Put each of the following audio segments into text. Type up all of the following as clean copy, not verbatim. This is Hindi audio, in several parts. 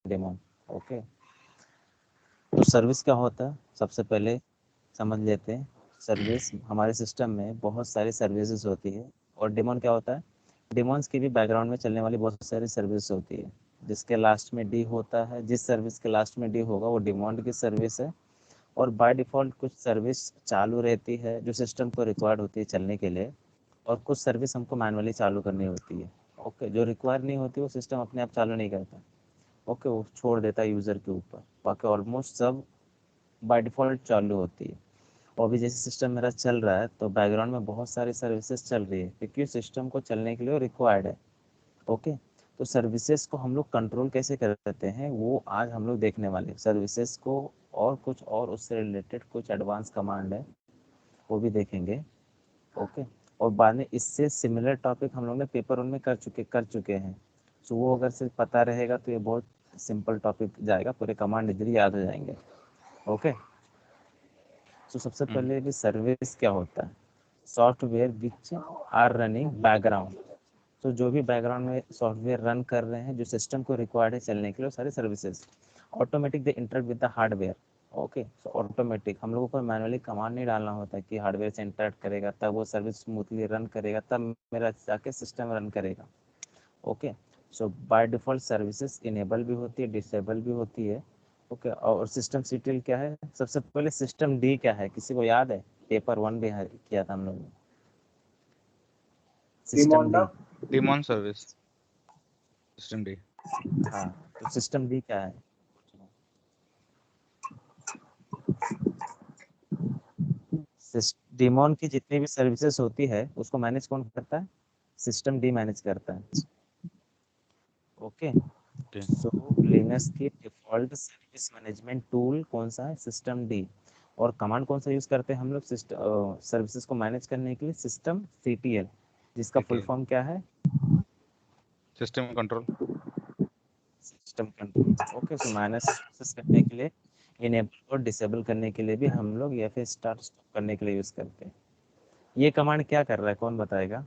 डेमॉन। ओके, तो सर्विस क्या होता है सबसे पहले समझ लेते हैं। सर्विस, हमारे सिस्टम में बहुत सारी सर्विसेज होती है। और डेमॉन क्या होता है? डेमॉन्स की भी बैकग्राउंड में चलने वाली बहुत सारी सर्विस होती है, जिसके लास्ट में डी होता है। जिस सर्विस के लास्ट में डी होगा वो डेमॉन की सर्विस है। और बाय डिफ़ॉल्ट कुछ सर्विस चालू रहती है जो सिस्टम को रिक्वायर्ड होती है चलने के लिए, और कुछ सर्विस हमको मैनुअली चालू करनी होती है। ओके, जो रिक्वायर नहीं होती वो सिस्टम अपने आप चालू नहीं करता। ओके, वो छोड़ देता है यूज़र के ऊपर। बाकी ऑलमोस्ट सब बाय डिफ़ॉल्ट चालू होती है। और अभी जैसे सिस्टम मेरा चल रहा है तो बैकग्राउंड में बहुत सारी सर्विसेज चल रही है, क्योंकि सिस्टम को चलने के लिए रिक्वायर्ड है। ओके, तो सर्विसेज को हम लोग कंट्रोल कैसे करते हैं वो आज हम लोग देखने वाले हैं। सर्विसेज को और कुछ और उससे रिलेटेड कुछ एडवांस कमांड है वो भी देखेंगे। ओके, और बाद में इससे सिमिलर टॉपिक हम लोग ने पेपर वन में कर चुके हैं। सो वो अगर सिर्फ पता रहेगा तो ये बहुत सिंपल टॉपिक जाएगा, पूरे कमांड इधर ही याद हो जाएंगे। ओके, तो सबसे पहले भी सर्विस क्या होता है? Software which are running background. तो जो भी बैकग्राउंड में सॉफ्टवेयर रन कर रहे हैं जो सिस्टम को रिक्वायर्ड है चलने के लिए, सारे services automatic they interact with the hardware. Okay, so automatic, हम लोगों को मैनुअली कमांड नहीं डालना होता कि हार्डवेयर से इंटरेक्ट करेगा तब वो सर्विस स्मूथली रन करेगा, तब मेरा जाके सिस्टम रन करेगा। Okay, so by default services enable भी होती है, डिसेबल भी होती है। ओके, और सिस्टम सीटीएल क्या है? सबसे पहले सिस्टम डी क्या है, किसी को याद है? पेपर वन भी किया था हम लोग ने। System D, daemon service system D. हाँ, तो सिस्टम डी क्या है? डेमॉन की जितनी भी सर्विसेज होती है उसको मैनेज कौन करता है? सिस्टम डी मैनेज करता है। ओके, सो लिनक्स की डिफॉल्ट सर्विस मैनेजमेंट टूल कौन सा है? System D. और कमांड कौन सा यूज करते हैं हम लोग सर्विसेज को मैनेज करने के लिए? सिस्टम सीटीएल, जिसका फुल फॉर्म क्या है? System control. System control. Okay, so manage करने के लिए, इनेबल और डिसेबल करने के लिए भी हम लोग, या फिर स्टार्ट स्टॉप करने के लिए यूज करते हैं। ये कमांड क्या कर रहा है, कौन बताएगा?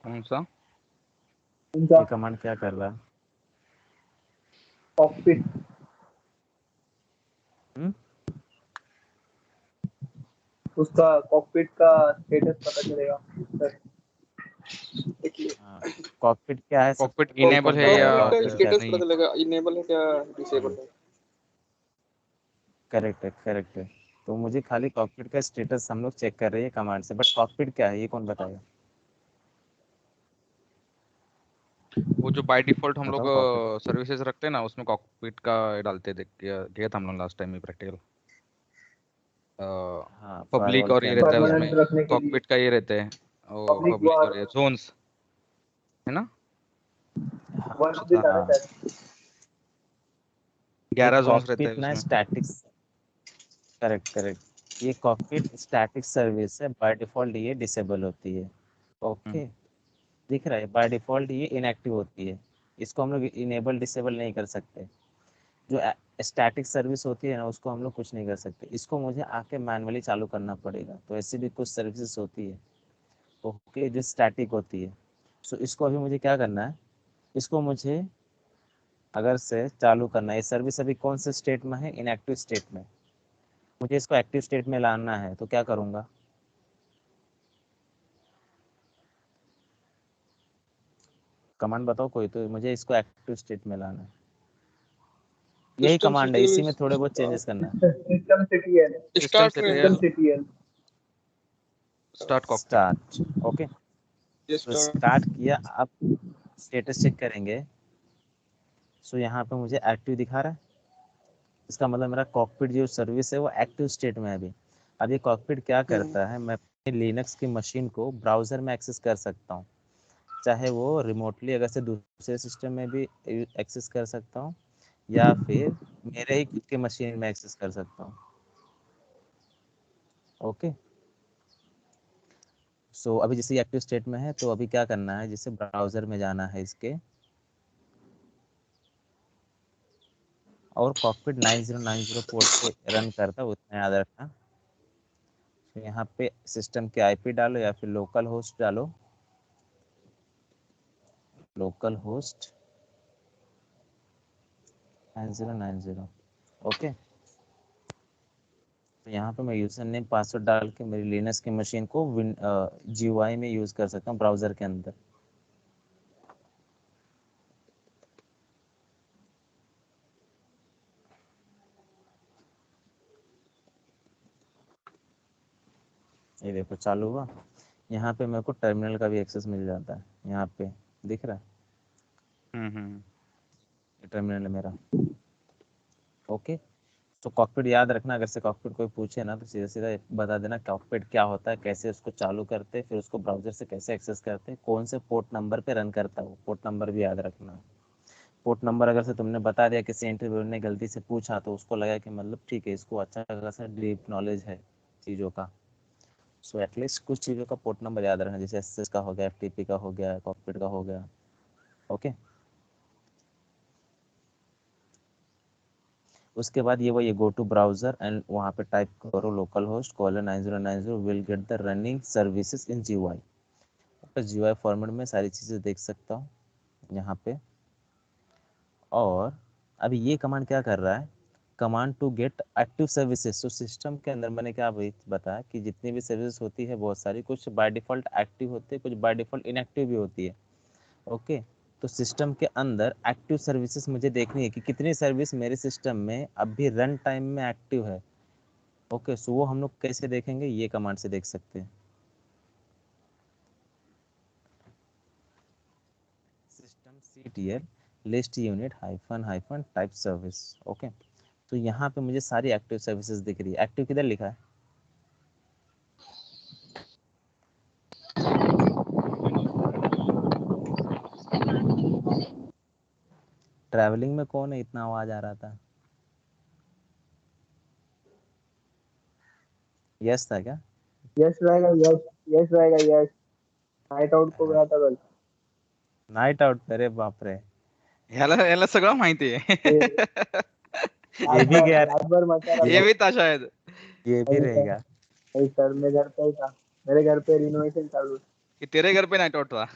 कौन सा? ये कमांड क्या कर रहा है? कॉकपिट। उसका कॉकपिट का स्टेटस पता चलेगा सर। कॉकपिट क्या है? कॉकपिट इनेबल है या स्टेटस नहीं? पता चलेगा, इनेबल है क्या डिसेबल है। करेक्ट है, करेक्ट है। तो मुझे खाली कॉकपिट का स्टेटस हम लोग चेक कर रहे हैं कमांड से, बट कॉकपिट क्या है ये कौन बताएगा? वो जो बाय डिफॉल्ट हम लोग बताओ कॉकपिट। सर्विसेज रखते हैं ना, उसमें कॉकपिट का डालते देख किया था हम लोग लास्ट टाइम में प्रैक्टिकल। हाँ, पब्लिक फायरवॉल और के ये रहता है अंदर परमानेंट उसमें, रखने के लिए कॉकपिट का ये रहते हैं पब्लिक पब्लिक और ये जोन्स है ना, वर्क भी था ना हाँ, शायद। 11 जोन्स रहते हैं कॉकपिट ना उसमें। स्टैटिक्स, करेक्ट करेक्ट, ये कॉकपिट स्टैटिक सर्विस है, बाय डिफॉल्ट ये डिसेबल होती है। ओके, दिख रहा है, बाय डिफॉल्ट ये इनएक्टिव होती है। इसको हम लोग इनेबल डिसेबल नहीं कर सकते। जो स्टैटिक सर्विस होती है ना उसको हम लोग कुछ नहीं कर सकते, इसको मुझे आके मैनुअली चालू करना पड़ेगा। तो ऐसी भी कुछ सर्विसेज होती है, ओके, जो स्टैटिक होती है। सो इसको अभी मुझे क्या करना है? इसको मुझे अगर से चालू करना है, ये सर्विस अभी कौन से स्टेट में है? इनएक्टिव स्टेट में। मुझे इसको एक्टिव स्टेट में लाना है तो क्या करूँगा? कमांड बताओ कोई, तो मुझे इसको एक्टिव स्टेट में लाना है। यही सिस्टम कमांड है, इसी सिटी में थोड़े बहुत चेंजेस करना है। System CTL system system CTL CTL start cockpit. Start. Okay, तो स्टार्ट किया, आप स्टेटस चेक करेंगे। सो यहाँ पे मुझे एक्टिव दिखा रहा है, इसका मतलब मेरा कॉकपिट जो सर्विस है वो एक्टिव स्टेट में है अभी। अब ये कॉकपिट क्या करता है, मैं अपने लिनक्स की मशीन को ब्राउज़र में एक्सेस कर सकता हूँ, चाहे वो रिमोटली अगर से दूसरे सिस्टम में भी एक्सेस कर सकता हूँ, या फिर मेरे ही खुद के मशीन में एक्सेस कर सकता हूँ। ओके, सो अभी जैसे एक्टिव स्टेट में है तो अभी क्या करना है, जैसे ब्राउज़र में जाना है इसके, और कॉकपिट 9090 पोर्ट पे रन करता है, उतना याद रखना। तो यहाँ पे सिस्टम के आईपी डालो या फिर लोकल होस्ट डालो, लोकल होस्ट 9090। ओके, तो यहाँ पे मैं यूजर नेम पासवर्ड डाल के मेरी लिनक्स की मशीन को GUI में यूज कर सकता हूँ ब्राउजर के अंदर। ये देखो चालू हुआ। यहाँ पे मेरे को टर्मिनल का भी एक्सेस मिल जाता है, यहाँ पे दिख रहा है ये टर्मिनल है मेरा। ओके, तो कॉकपिट याद रखना, अगर से कॉकपिट कोई पूछे ना तो सीधा सीधा बता देना कॉकपिट क्या होता है, कैसे उसको चालू करते हैं, फिर उसको ब्राउजर से कैसे एक्सेस करते हैं, कौन से पोर्ट नंबर पे रन करता है वो पोर्ट नंबर भी याद रखना। पोर्ट नंबर अगर से तुमने बता दिया, किसी इंटरव्यू ने गलती से पूछा तो उसको लगा कि मतलब ठीक है इसको अच्छा खासा डीप नॉलेज है चीज़ों का। सो एटलीस्ट कुछ चीज़ों का पोर्ट नंबर याद रखना, जैसे एसएस का हो गया, एफटीपी का हो गया, कॉकपिट का हो गया। ओके, उसके बाद ये गो टू ब्राउजर एंड वहाँ पे टाइप करो local host colon 9090 will get the running services in GUI। तो GUI फॉर्मेट में सारी चीज़ें देख सकता हूँ यहाँ पे। और अभी ये कमांड क्या कर रहा है, command to get active services. तो सिस्टम के अंदर मैंने क्या बताया कि जितनी भी सर्विसेज होती है बहुत सारी, कुछ बाय डिफॉल्ट एक्टिव होती है, कुछ बाय डिफॉल्ट इनएक्टिव भी होती है। ओके, तो सिस्टम के अंदर एक्टिव सर्विसेज मुझे देखनी है कि कितनी सर्विस मेरे सिस्टम में अभी रन टाइम में एक्टिव है। ओके, सो वो हम लोग कैसे देखेंगे, ये कमांड से देख सकते हैं। System CTL list unit hyphen hyphen type service. Okay, तो यहाँ पे मुझे सारी एक्टिव सर्विसेज दिख रही है। एक्टिव किधर लिखा है, ट्रैवलिंग में कौन है, इतना आवाज आ रहा था, यस था क्या? यस रहेगा, यस यस रहेगा, यस। नाइट आउट को गया था कल। नाइट आउट, अरे बाप रे, याला याला सगळं माहिती आहे ये ये रात भी भर गया, रात भर मचा रहा ये था। भी था शायद। ये भी नहीं सर, रहेगा। नहीं सर, मैं घर पे ही था। मेरे घर पे रिनोवेशन चालू है। कि तेरे घर पे नाइट आउट था।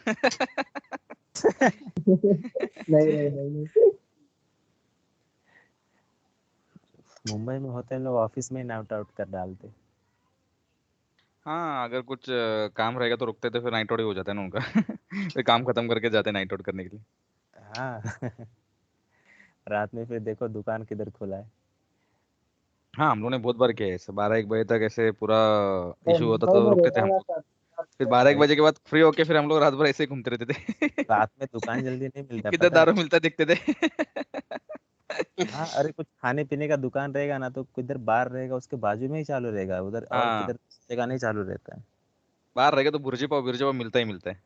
नहीं नहीं नहीं नहीं। मुंबई में होते हैं लोग ऑफिस में नाइट आउट कर डालते। हाँ, अगर कुछ काम रहेगा तो रुकते थे, फिर नाइट आउट ही हो जाता है ना उनका। फिर काम खत्म करके जाते नाइट आउट करने के लिए। हाँ रात में फिर देखो दुकान किधर खुला है। हाँ, हम लोगों ने बहुत बार किया है ऐसे, 12-1 बजे तक ऐसे पूरा मैं इशू होता मुंबई तो में रुकते थे रहता हम था लोग। सर। फिर 12-1 अरे बजे के बाद फ्री होके फिर हम लोग रात भर ऐसे ही घूमते रहते थे। रात में दुकान जल्दी नहीं मिलता, किधर पता है। दारू मिलता दिखते थे। हाँ, अरे कुछ खाने पीने का दुकान रहेगा ना तो किधर बार रहेगा उसके बाजू में ही चालू रहेगा, उधर और हाँ, किधर जगह नहीं चालू रहता है। बाहर रहेगा तो भुर्जी पाव बिरजी पाव मिलता ही मिलता है।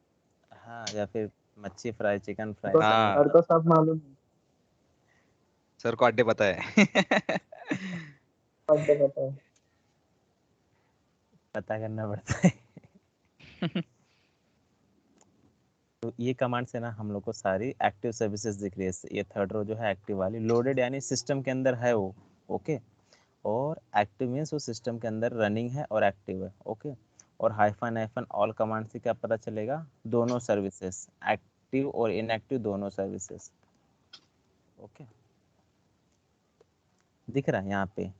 हाँ, या फिर मच्छी फ्राई, चिकन फ्राई तो सब हाँ, सर मिलता को सब मालूम है। सर को अड्डे पता है। सब तो पता है। है, पता करना पड़ता है। तो ये कमांड से ना हम लोग को सारी एक्टिव सर्विसेज दिख रही है। ये थर्ड रो जो है एक्टिव वाली, लोडेड यानी सिस्टम के अंदर है वो। ओके, और एक्टिव मीन्स वो सिस्टम के अंदर रनिंग है और एक्टिव है। ओके, और हाइफन हाइफन ऑल कमांड से क्या पता चलेगा, दोनों सर्विसेज एक्टिव और इनएक्टिव दोनों सर्विसेज। ओके, दिख रहा है यहाँ पे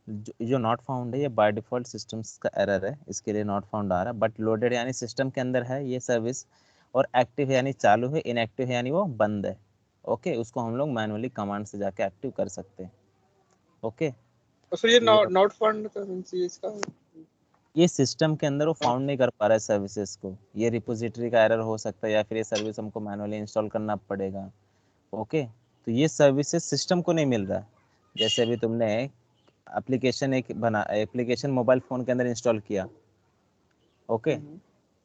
जो नॉट फाउंड है, ये बाय डिफॉल्ट सिस्टम्स का एरर है, इसके लिए नॉट फाउंड आ रहा है। बट लोडेड यानी सिस्टम के अंदर है ये सर्विस, और एक्टिव है यानी चालू है, इनएक्टिव है यानी वो बंद है। ओके, उसको हम लोग मैनुअली कमांड से जाके एक्टिव कर सकते हैं। ओके, तो सर ये तो ये नॉट फाउंड का मींस ये इसका। ये सिस्टम के अंदर वो फाउंड नहीं कर पा रहा है सर्विसेज को, ये रिपोजिटरी का एरर हो सकता है, या फिर ये सर्विस हमको मैनुअली इंस्टॉल करना पड़ेगा। ओके, तो ये सर्विसेज सिस्टम को नहीं मिल रहा है। जैसे अभी तुमने एप्लीकेशन मोबाइल फ़ोन के अंदर इंस्टॉल किया। ओके,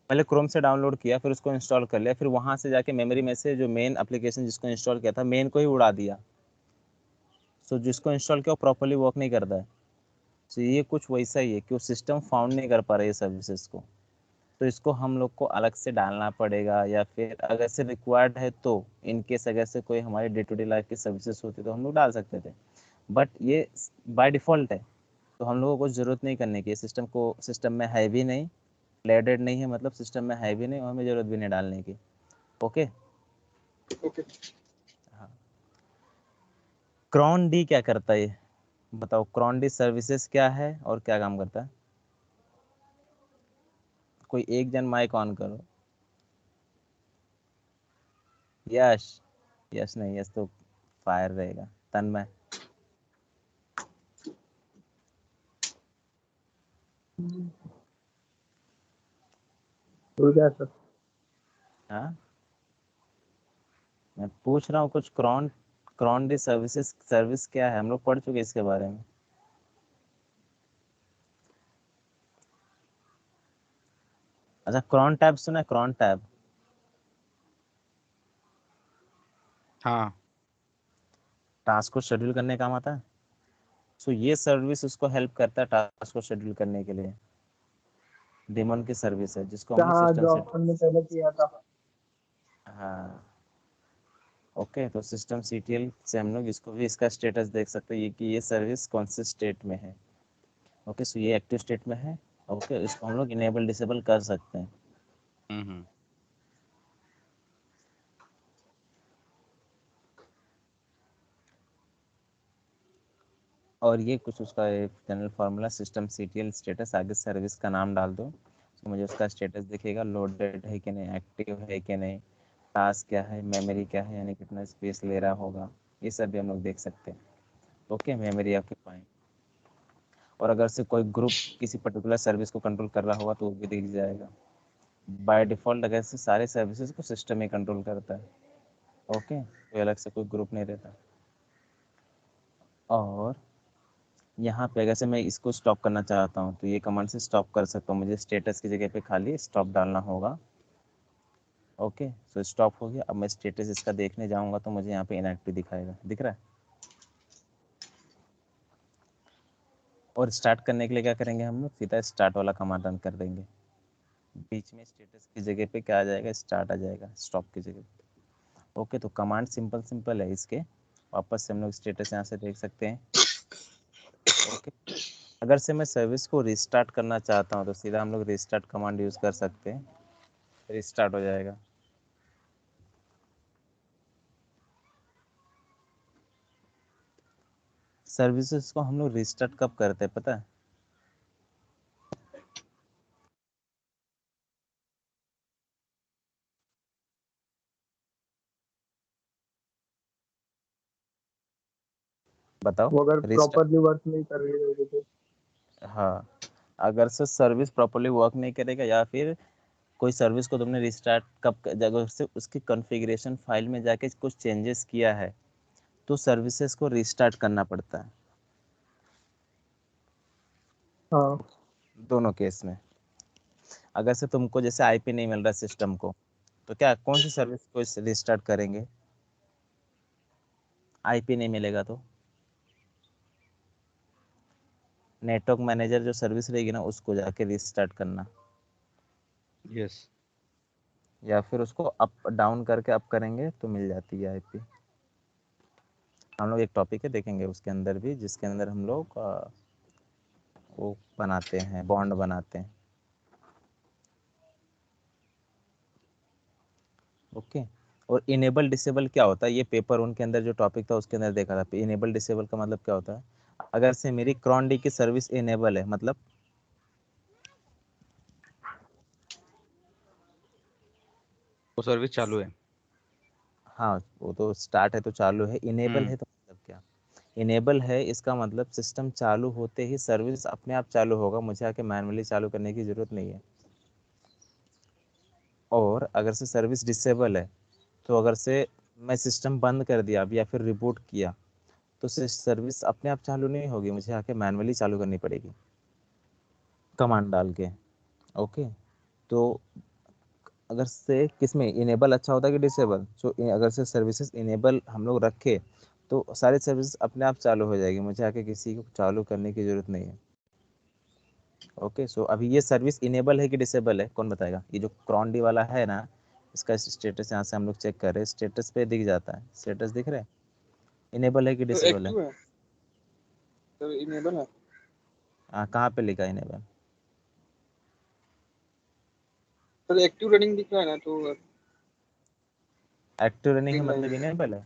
पहले क्रोम से डाउनलोड किया, फिर उसको इंस्टॉल कर लिया, फिर वहाँ से जाके मेमोरी में से जो मेन एप्लीकेशन जिसको इंस्टॉल किया था मेन को ही उड़ा दिया। सो जिसको इंस्टॉल किया वो प्रॉपरली वर्क नहीं करता है। सो ये कुछ वैसा ही है कि वो सिस्टम फाउंड नहीं कर पा रहा है सर्विसेज को। तो इसको हम लोग को अलग से डालना पड़ेगा, या फिर अगर से रिक्वायर्ड है तो इनकेस अगर से कोई हमारी डे टू डे लाइफ की सर्विसेज होती तो हम लोग डाल सकते थे। बट ये बाय डिफ़ॉल्ट है, तो हम लोगों को ज़रूरत नहीं करने की, सिस्टम में है भी नहीं, लेडेड नहीं है, मतलब सिस्टम में है भी नहीं और हमें ज़रूरत भी नहीं डालने की। Okay, okay. हाँ, क्रॉन डी क्या करता है ये बताओ। क्रॉन डी सर्विसेज क्या है और क्या काम करता है? कोई एक जन माइक ऑन करो। यश, यश नहीं, यश तो फायर रहेगा। तन्मय। तो क्या सर? हाँ, मैं पूछ रहा हूँ कुछ। Cron crond services service क्या है? हम लोग पढ़ चुके हैं इसके बारे में। अच्छा, क्रॉन टैब सुना है? क्रॉन टैब हाँ टास्क को शेड्यूल करने का काम आता है। सो ये सर्विस उसको हेल्प करता है टास्क को शेड्यूल करने के लिए। डेमन की सर्विस है जिसको हम लोग हाँ, सिस्टम जो से। अपन ने पहले किया था। हाँ, ओके। तो सिस्टम सीटीएल से हम लोग इसको भी इसका स्टेटस देख सकते हैं ये कि ये सर्विस कौन से स्टेट में है। ओके, सो ये एक्टिव स्टेट में है। ओके, इसको हम लोग इनेबल डिसेबल कर सकते हैं। हम्म और ये कुछ उसका एक general formula system CTL status, आगे सर्विस का नाम डाल दो तो मुझे उसका स्टेटस दिखेगा, लोडेड है कि नहीं, एक्टिव है कि नहीं, टास्क क्या है, मेमोरी क्या है, यानी कितना स्पेस ले रहा होगा, ये सब भी हम लोग देख सकते हैं। Okay, memory occupying. और अगर से कोई ग्रुप किसी पर्टिकुलर सर्विस को कंट्रोल कर रहा होगा तो वो भी दिख जाएगा। बाय डिफॉल्ट अगर से सारे सर्विसेज को सिस्टम ही कंट्रोल करता है। ओके, कोई अलग से कोई ग्रुप नहीं रहता। और यहाँ पे अगर से मैं इसको स्टॉप करना चाहता हूँ तो ये कमांड से स्टॉप कर सकता हूँ। मुझे स्टेटस की जगह पे खाली स्टॉप डालना होगा। ओके, सो स्टॉप हो गया। अब मैं स्टेटस इसका देखने जाऊँगा तो मुझे यहाँ पे इनएक्टिव दिखाएगा, दिख रहा है। और स्टार्ट करने के लिए क्या करेंगे हम लोग, सीधा स्टार्ट वाला कमांड रन कर देंगे। बीच में स्टेटस की जगह पे क्या आ जाएगा, स्टार्ट आ जाएगा स्टॉप की जगह पे। ओके, तो कमांड सिंपल सिंपल है इसके। वापस से हम लोग स्टेटस यहाँ से देख सकते हैं। ओके, अगर से मैं सर्विस को रिस्टार्ट करना चाहता हूँ तो सीधा हम लोग रिस्टार्ट कमांड यूज़ कर सकते हैं, रिस्टार्ट हो जाएगा। सर्विसेज को हम लोग रिस्टार्ट कब करते हैं पता है? बताओ। वो अगर रिस्टार्ट, प्रॉपरली वर्क नहीं कर रही होगी तो। हाँ, अगर से सर्विस प्रॉपर्ली वर्क नहीं करेगा या फिर कोई सर्विस को तुमने रिस्टार्ट कब जगह से उसकी कॉन्फ़िगरेशन फाइल में जाके कुछ चेंजेस किया है तो सर्विसेज को रिस्टार्ट करना पड़ता है, हाँ दोनों केस में। अगर से तुमको जैसे आईपी नहीं मिल रहा सिस्टम को तो क्या कौन सी सर्विस को रिस्टार्ट करेंगे? आईपी नहीं मिलेगा तो नेटवर्क मैनेजर जो सर्विस रहेगी ना उसको जाके रिस्टार्ट करना, यस या फिर उसको अप डाउन करके अप करेंगे तो मिल जाती है आईपी। हम लोग एक टॉपिक है देखेंगे उसके अंदर भी, जिसके अंदर हम लोग वो बनाते हैं, बॉन्ड बनाते हैं। ओके, और इनेबल डिसेबल क्या होता है, ये पेपर उनके अंदर जो टॉपिक था उसके अंदर देखा था। इनेबल डिसेबल का मतलब क्या होता है? अगर से मेरी क्रॉन डी की सर्विस इनेबल है मतलब वो सर्विस चालू है। हाँ, वो तो स्टार्ट है तो चालू है। इनेबल है तो मतलब क्या? इनेबल है इसका मतलब सिस्टम चालू होते ही सर्विस अपने आप चालू होगा, मुझे आके मैनुअली चालू करने की जरूरत नहीं है। और अगर से सर्विस डिसेबल है तो अगर से मैं सिस्टम बंद कर दिया अब या फिर रिबूट किया तो सर्विस अपने आप चालू नहीं होगी, मुझे आके मैनुअली चालू करनी पड़ेगी कमांड डाल के। ओके, तो अगर से किस में इनेबल अच्छा होता है कि डिसेबल? सो अगर से सर्विसेज इनेबल हम लोग रखे तो सारी सर्विस अपने आप चालू हो जाएगी, मुझे आके किसी को चालू करने की जरूरत नहीं है। ओके, सो अभी ये सर्विस इनेबल है कि डिसेबल है कौन बताएगा? ये जो क्रॉन डी वाला है ना, इसका स्टेटस यहाँ से हम लोग चेक कर रहे हैं, स्टेटस पे दिख जाता है, स्टेटस दिख रहा है, इनेबल है कि तो डिसेबल है? एक्टिव है, तो इनेबल है। हाँ, कहाँ पे लिखा है इनेबल? तो एक्टिव रनिंग दिख रहा है ना, तो एक्टिव रनिंग है ग्रीन लाइन। मतलब इनेबल है?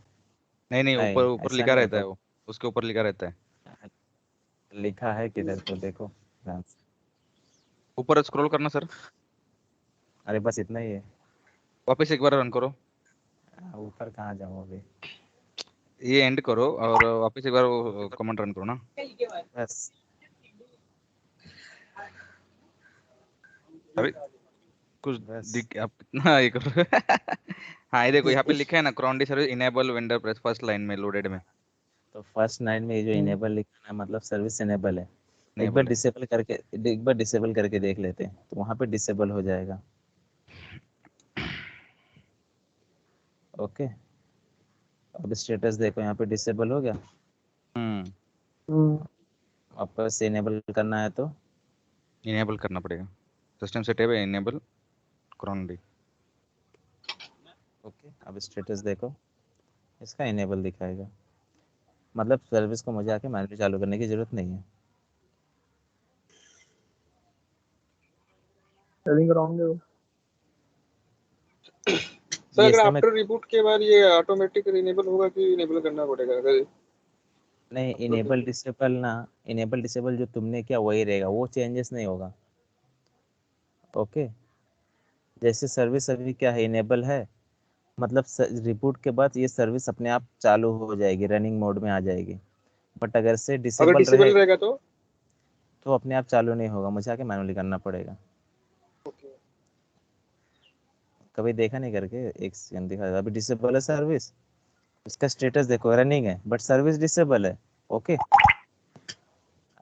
नहीं नहीं, ऊपर नहीं, ऊपर ऐसा लिखा नहीं रहता है होता। वो। उसके ऊपर लिखा रहता है। लिखा है किधर तो देखो ध्यान से। ऊपर स्क्रॉल करना सर, अरे बस इतना ही है। वापस एक बार रन करो, ऊपर कहाँ जाऊँ अभी। ये एंड करो और वापस एक बार वो कमांड रन करो ना। बस अरे कुछ बस दिख आप कितना ये करो। हाँ ये देखो यहाँ पे लिखा है ना, crond service enable vendor press first line में लोडेड में। तो फर्स्ट नाइन में ये जो इनेबल लिखा है मतलब सर्विस इनेबल है। एक बार इनेबल है। डिसेबल करके एक बार डिसेबल करके देख लेते हैं तो वहाँ पे डिसेबल हो जाएगा। ओके, अब स्टेटस देखो यहाँ पे डिसेबल हो गया। हम्म, वापस से इनेबल करना है तो इनेबल करना पड़ेगा। सिस्टम सेटअप है इनेबल क्रॉन्डी। ओके, अब स्टेटस देखो इसका इनेबल दिखाएगा। मतलब सर्विस को मुझे आके मैन्युअली चालू करने की जरूरत नहीं है। सेलिंग कराओगे वो। सर ये अगर इसका मैं आफ्टर रिबूट के बाद ये ऑटोमेटिक इनेबल होगा कि इनेबल करना पड़ेगा अगर नहीं, इनेबल डिसेबल ना, इनेबल डिसेबल जो तुमने किया वही रहेगा, वो चेंजेस नहीं होगा। ओके, जैसे सर्विस अभी क्या है, इनेबल है मतलब रिबूट के बाद ये सर्विस अपने आप चालू हो जाएगी, रनिंग मोड में आ जाएगी। बट अगर से अगर डिसेबल डिसेबल रहे रहेगा तो तो अपने आप चालू नहीं होगा, मुझे आके मैनुअली करना पड़ेगा। ओके। कभी देखा नहीं करके, एक सेकंड दिखा, अभी डिसेबल है सर्विस, इसका स्टेटस देखो रनिंग है बट सर्विस डिसेबल है। ओके,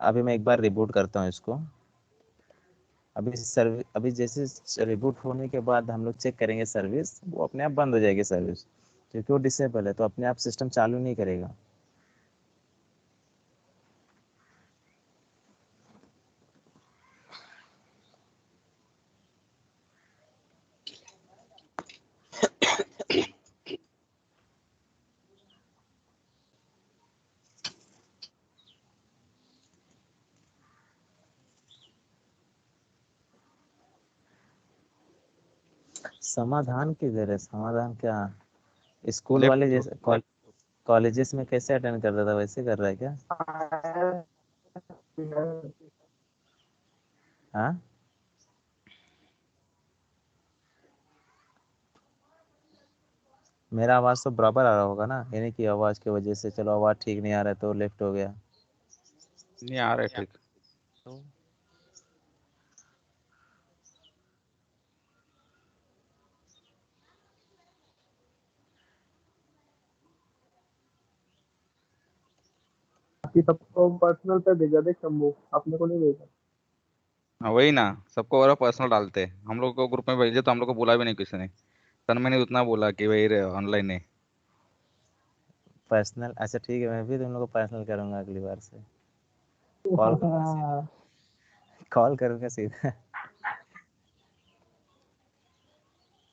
अभी मैं एक बार रिबूट करता हूँ इसको। अभी जैसे रिबूट होने के बाद हम लोग चेक करेंगे सर्विस, वो अपने आप बंद हो जाएगी सर्विस, क्योंकि वो डिसेबल है तो अपने आप सिस्टम चालू नहीं करेगा। समाधान किधर है, समाधान क्या, स्कूल वाले लेफ्ट। जैसे कॉलेजेस में कैसे अटेंड करता था वैसे कर रहा है क्या? हाँ, मेरा आवाज़ तो बराबर आ रहा होगा ना, यानी कि आवाज़ की वजह से, चलो आवाज़ ठीक नहीं आ रहा है तो लेफ्ट हो गया। नहीं आ रहा है ठीक। तो बाकी सबको पर्सनल पे भेजा दे शंभू, अपने को नहीं भेजा। हाँ वही ना, सबको और पर्सनल डालते हैं, हम लोग को ग्रुप में भेजे तो हम लोग को बोला भी नहीं किसी ने। तन्मय ने उतना बोला कि भाई ऑनलाइन है। पर्सनल, अच्छा ठीक है, मैं भी तुम लोग को पर्सनल करूंगा अगली बार से। कॉल करूंगा सीधा, कॉल करूंगा सीधा।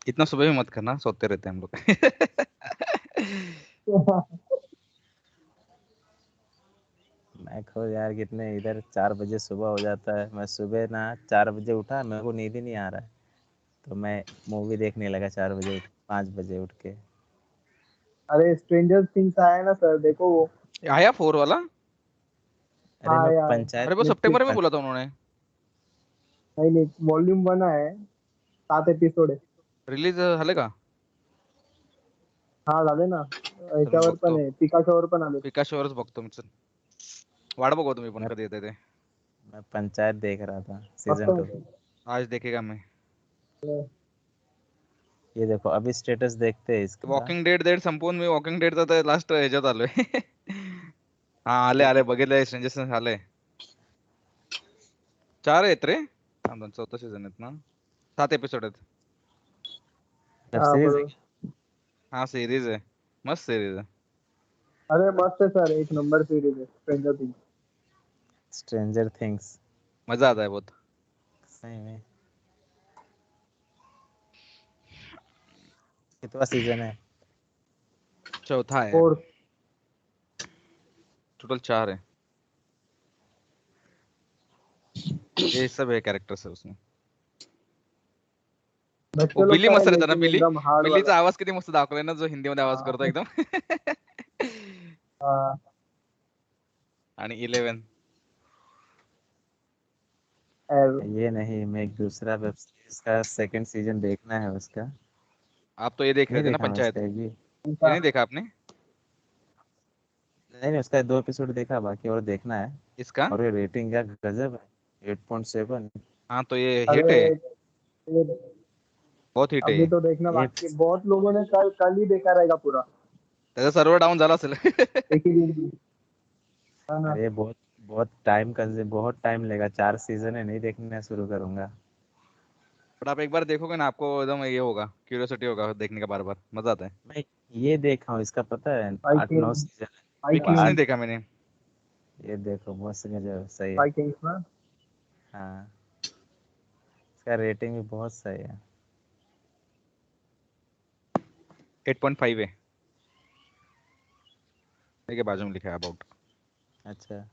इतना सुबह भी मत करना, सोते रहते हैं हम लोग। मैं खुद यार कितने इधर 4 बजे सुबह हो जाता है, मैं सुबह ना 4 बजे उठा, मेरे को नींद ही नहीं आ रहा है, तो मैं मूवी देखने लगा 4 बजे उठ, 5 बजे उठ के। अरे स्ट्रेंजर थिंग्स आया है ना सर, देखो वो। आया 4 वाला। अरे मैं हाँ यार, पंचायत अरे वो सितंबर में नेटफ्लिक्स। बोला था उन्होंने। नहीं नहीं, वॉल्यूम 1 है, 7 एपिसोड है। रिलीज झाले का? हा झाले ना, तर मी याच्यावर पण बघतो, आहे, पिकाच्यावर पण आले. पिकाशोवरच बघतो मी चल. वाट बघू तुम्ही पण मैं कधी येते ते. मैं पंचायत देख रहा था मस्त सीजन 2। आहे. आज देखेगा मैं. ये देखो अभी स्टेटस देखते हैं इसका। वॉकिंग डेड डेड संपवून मी वॉकिंग डेडचा तर लास्ट ह्याच्यात आलोय. हा आले आले बघितलंय, स्ट्रेंजर्स आले. 4 आहेत रे. थांब, 4था सीझन आहेत ना. 7 एपिसोड आहेत. वेब हा सीरीज है बरोबर. क्या? हा सिरीज आहे, मस्त सिरीज आहे. अरे मस्त है सर, एक नंबर सीरीज है स्ट्रेंजर थिंग्स. स्ट्रेंजर थिंग्स, मजा आता है बहुत. सही में। कितवा सीजन है? चौथा है, फोर्थ. टोटल 4 है. ये सब है कैरेक्टर्स है उसमें. वो बच्चे लोग बिली का है मस्त रहता ना, लेकिन बिली. एकदम हार्ड वाला. बिलीचा आवाज किती मस्त दाखवलाय ना, जो हिंदी मध्ये आवाज करतो हाँ एकदम. हाँ. आणि 11 ये नहीं, मैं एक दूसरा वेब सीरीज का सेकंड सीजन देखना है उसका। आप तो ये देख नहीं रहे थे ना देखा मैं पंचायत, उसका एक भी। ये नहीं देखा आपने नहीं, उसका 2 एपिसोड देखा, बाकी और देखना है। इसका? और ये रेटिंग क्या गजब है, 8.7। हाँ तो ये हिट अरे है, ये बहुत हिट है अभी ये। तो देखना ये बाकी है। बहुत लोगों ने कल कल ही देखा रहेगा पूरा, त्याचा सर्व्हर डाऊन झाला असेल एक ही दिन में। हाँ ना। अरे बहुत बहुत टाइम कंज्यूम, बहुत टाइम लेगा, 4 सीजन है, नहीं देखना शुरू करूंगा। बट आप एक बार देखोगे ना, आपको एकदम ये होगा, क्यूरियोसिटी होगा देखने का, बार बार मजा आता है। मैं ये देखा हूँ, इसका पता है, 8-9 वाइकिंग, सीजन है। वो विकिंग्स नहीं वाइकिंग, देखा मैंने। ये देखो, मस्त गजब सही है। वाइकिंग्स ना। हाँ, इसका रेटिंग भी बहुत सही है। 8.5 है, देखिए बाजू में लिखा है अबाउट। अच्छा,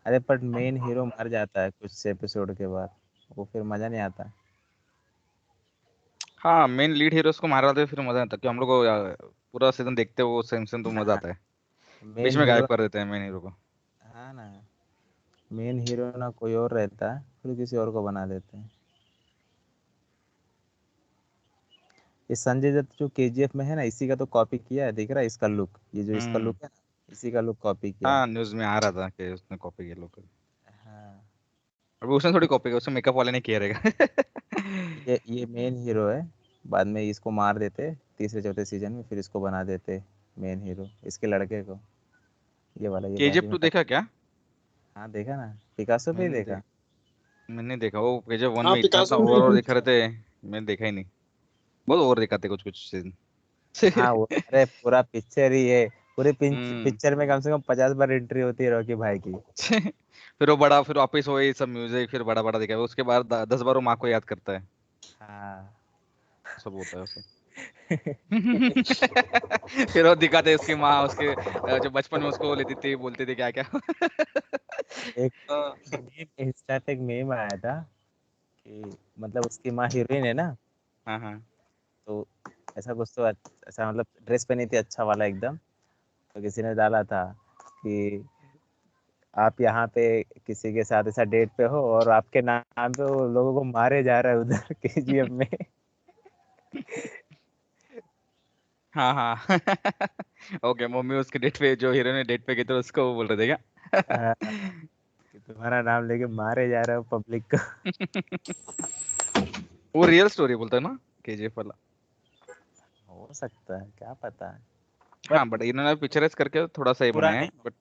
अरे पर मेन हीरो मर जाता है कुछ एपिसोड के बाद, वो फिर मजा नहीं आता। हाँ मेन लीड हीरोज को मारा देते फिर मजा आता है, क्योंकि हम लोग को पूरा सीजन देखते हो सेम सेम तो मजा हाँ, आता है। बीच मेन में गायब हीरो। कर देते हैं मेन हीरो को। हाँ ना, मेन हीरो ना कोई और रहता है, फिर किसी और को बना देते हैं। ये संजय दत्त जो केजीएफ में है ना, इसी का तो कॉपी किया है, दिख रहा है इसका लुक, ये जो इसका हम्म। लुक है ना, इसी का लुक कॉपी किया है। हाँ न्यूज में आ रहा था कि उसने कॉपी किया लोग। हाँ, अभी उसने थोड़ी कॉपी किया, उसने मेकअप वाले ने किया रहेगा ये मेन हीरो है। बाद में इसको मार देते तीसरे चौथे सीजन में, फिर इसको बना देते मेन हीरो, इसके लड़के को। ये वाला, ये केजीएफ बाजू में 2 देखा क्या? हाँ देखा ना, पिकासो पे ही मैंने देखा। देख मैंने देखा वो केजीएफ 1 हाँ में इतना इतना पिकासो ओवर ओवर में। दिखा रहे थे, मैंने देखा ही नहीं। बहुत ओवर दिखाते कुछ कुछ सीन हाँ वो, अरे पूरा पिक्चर ही है। पूरी हम्म पिक्चर में कम से कम 50 बार एंट्री होती है रॉकी भाई की। फिर वो बड़ा, फिर वापस वही सब म्यूजिक, फिर बड़ा बड़ा दिखा, उसके बाद 10 बार वो माँ को याद करता है, हाँ सब होता है सब फिर वो दिखाते हैं उसकी माँ, उसके जो बचपन में उसको लेती थी, बोलती थी क्या क्या एक हाँ इंस्टा पे एक मीम आया था कि मतलब उसकी माँ हीरोइन है ना, हाँ हाँ तो ऐसा कुछ तो ऐसा मतलब ड्रेस पहनी थी अच्छा वाला एकदम। तो किसी ने डाला था कि आप यहाँ पे किसी के साथ ऐसा डेट पे हो और आपके नाम पे वो लोगों को मारे जा रहा है उधर केजीएफ में। हाँ हाँ ओके, मम्मी उसके डेट पे, जो हीरो ने डेट पे की, तो उसको वो बोल रहे थे क्या हाँ, कि तुम्हारा नाम लेके मारे जा रहे हो पब्लिक को। वो रियल स्टोरी बोलता है ना केजीएफ वाला। हो सकता है, क्या पता है। हाँ बट बट इन्होंने पिक्चराइज करके थोड़ा सा ही पूरा बनाया है, नहीं, बट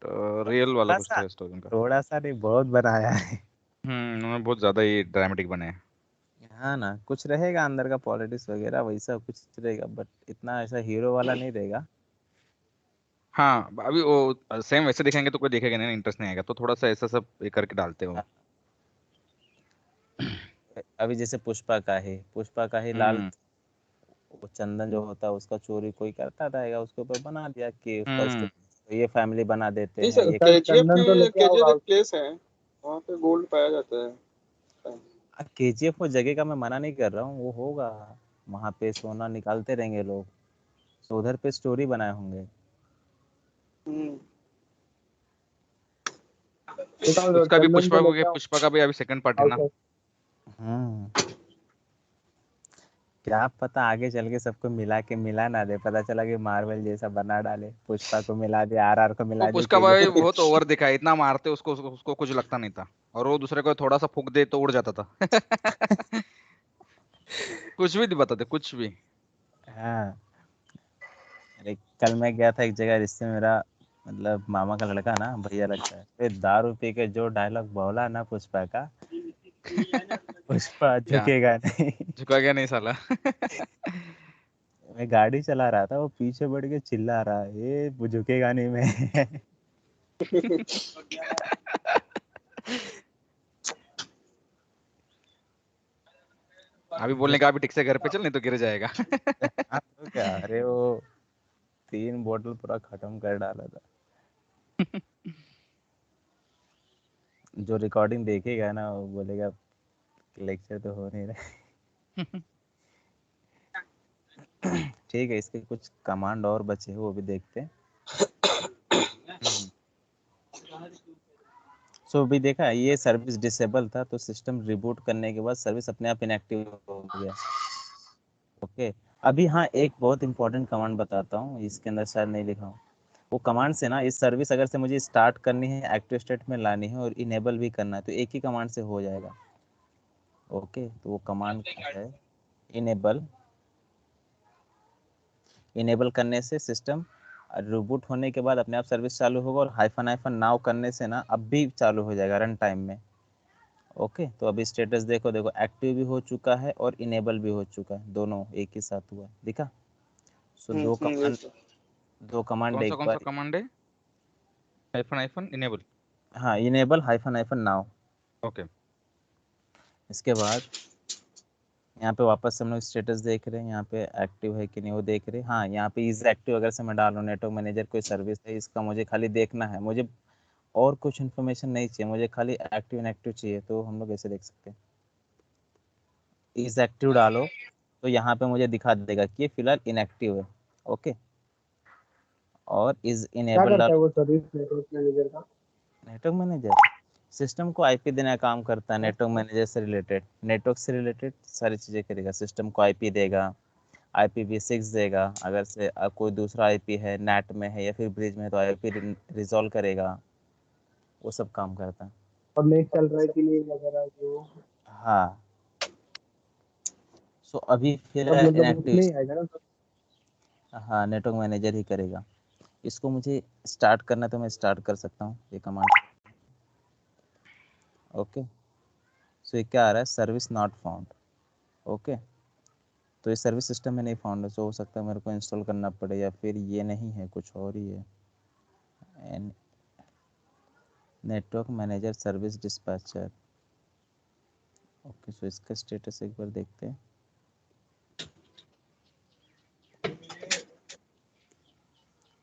रियल वाला थोड़ा कुछ सा, तो है स्टोरी उनका। थोड़ा सा नहीं, बहुत बनाया है। उन्होंने बहुत ज्यादा ही ड्रामेटिक बनाया है। हाँ ना, कुछ रहेगा अंदर का पॉलिटिक्स वगैरह वैसा कुछ रहेगा, बट इतना ऐसा हीरो वाला नहीं रहेगा। हाँ अभी वो सेम वैसे दिखाएंगे तो कोई देखेगा नहीं, इंटरेस्ट नहीं आएगा, तो थोड़ा सा ऐसा सब ये करके डालते हो। अभी जैसे पुष्पा का है, पुष्पा का ही लाल, हम्म वो चंदन जो होता है उसका चोरी कोई करता रहेगा, उसके ऊपर बना दिया कि उसका हम्म स्टोरी, ये फैमिली बना देते नहीं हैं सर, ये। केजीएफ चंदन तो में, लेके आओगा केजीएफ एक उसको। प्लेस है, वहाँ पे गोल्ड पाया जाता है। केजीएफ वो जगह का मैं मना नहीं कर रहा हूँ, वो होगा, वहां पे सोना निकालते रहेंगे लोग, तो उधर पे स्टोरी बनाए होंगे। हम्म। निकाल, उसका भी चंदन पुष्पा तो को, लेके आओ। पुष्पा का भी अभी सेकंड पार्ट है ना। आउट। हम्म, क्या पता आगे चल के सबको मिला के मिला ना दे, पता चला कि मार्वल जैसा बना डाले, पुष्पा को मिला दे, आरआर को वो मिला दे, पुष्पा भाई केजीएफ को बहुत ओवर दिखा है, इतना मारते उसको, उसको कुछ लगता नहीं था, और वो दूसरे को थोड़ा सा फूक दे तो उड़ जाता था कुछ भी बताते कुछ भी। हाँ, अरे कल मैं गया था एक जगह, जिससे मेरा मतलब मामा का लड़का ना, भैया लगता है, फिर दारू पी के जो डायलॉग बोला ना पुष्पा का, पुष्पा क्या झुकेगा नहीं। झुका गया नहीं साला मैं गाड़ी चला रहा था, वो पीछे बढ़ के चिल्ला रहा है, ये वो झुकेगा नहीं मैं। अभी बोलने का, अभी ठीक से घर पे चल नहीं तो गिर जाएगा हाँ तो क्या, अरे वो 3 बोतल पूरा खत्म कर डाला था। जो रिकॉर्डिंग देखेगा ना वो बोलेगा लेक्चर तो हो नहीं रहा। ठीक है, इसके कुछ कमांड और बचे हैं, वो भी देखते हैं। सो भी देखा, ये सर्विस डिसेबल था तो सिस्टम रिबूट करने के बाद सर्विस अपने आप इनएक्टिव हो गया। ओके, अभी हाँ एक बहुत इंपॉर्टेंट कमांड बताता हूँ, इसके अंदर शायद नहीं लिखा हूँ। वो कमांड से ना इस सर्विस अगर से मुझे स्टार्ट करनी है, एक्टिव स्टेट में लानी है और इनेबल भी करना है तो एक ही कमांड से हो जाएगा। ओके, तो वो कमांड है इनेबल। इनेबल करने से सिस्टम रिबूट होने के बाद अपने आप सर्विस चालू होगा, और हाइफन हाइफन नाउ करने से ना अब भी चालू हो जाएगा रन टाइम में। ओके, तो अभी स्टेटस देखो, देखो एक्टिव भी हो चुका है और इनेबल भी हो चुका है, दोनों एक ही साथ हुआ, दिखा। सो दो कमांड, yes, दो कमांड एक कौन सा बार। कमांड है? Hyphen hyphen enable. हाँ, enable hyphen hyphen now. Okay, इसके बाद यहाँ पे वापस से हम लोग स्टेटस देख रहे हैं, यहाँ पे एक्टिव है कि नहीं वो देख रहे हैं। हाँ, यहाँ पे इज एक्टिव अगर से मैं डालूँ, नेटवर्क मैनेजर कोई सर्विस है इसका, मुझे खाली देखना है, मुझे और कुछ इन्फॉर्मेशन नहीं चाहिए, मुझे खाली एक्टिव इनएक्टिव चाहिए, तो हम लोग ऐसे देख सकते हैं। इज एक्टिव डालो तो यहाँ पे मुझे दिखा देगा कि ये फिलहाल इनएक्टिव है। ओके, और इज क्या इनेबल करता है डालो। वो सर्विस नेटवर्क मैनेजर का? नेटवर्क मैनेजर सिस्टम को आईपी देने का काम करता है, नेटवर्क मैनेजर से रिलेटेड, नेटवर्क से रिलेटेड सारी चीज़ें करेगा। सिस्टम को आईपी देगा, IPv6 देगा, अगर से कोई दूसरा आईपी है, नेट में है या फिर ब्रिज में है तो आईपी रिजॉल्व करेगा, वो सब काम करता है। और नेट चल रहा है कि नहीं वगैरह जो। हाँ, सो अभी फिर सब मतलब इनएक्टिव। उसमें ही आएगा ना सब। हाँ, नेटवर्क मैनेजर ही करेगा। इसको मुझे स्टार्ट करना है तो मैं स्टार्ट कर सकता हूँ ये कमांड। ओके, सो ये क्या आ रहा है, सर्विस नॉट फाउंड। ओके, तो ये सर्विस सिस्टम में नहीं फाउंड है, सो हो सकता है मेरे को इंस्टॉल करना पड़े, या फिर ये नहीं है, कुछ और ही है। Network manager service dispatcher. Okay, so इसका स्टेटस एक बार देखते हैं।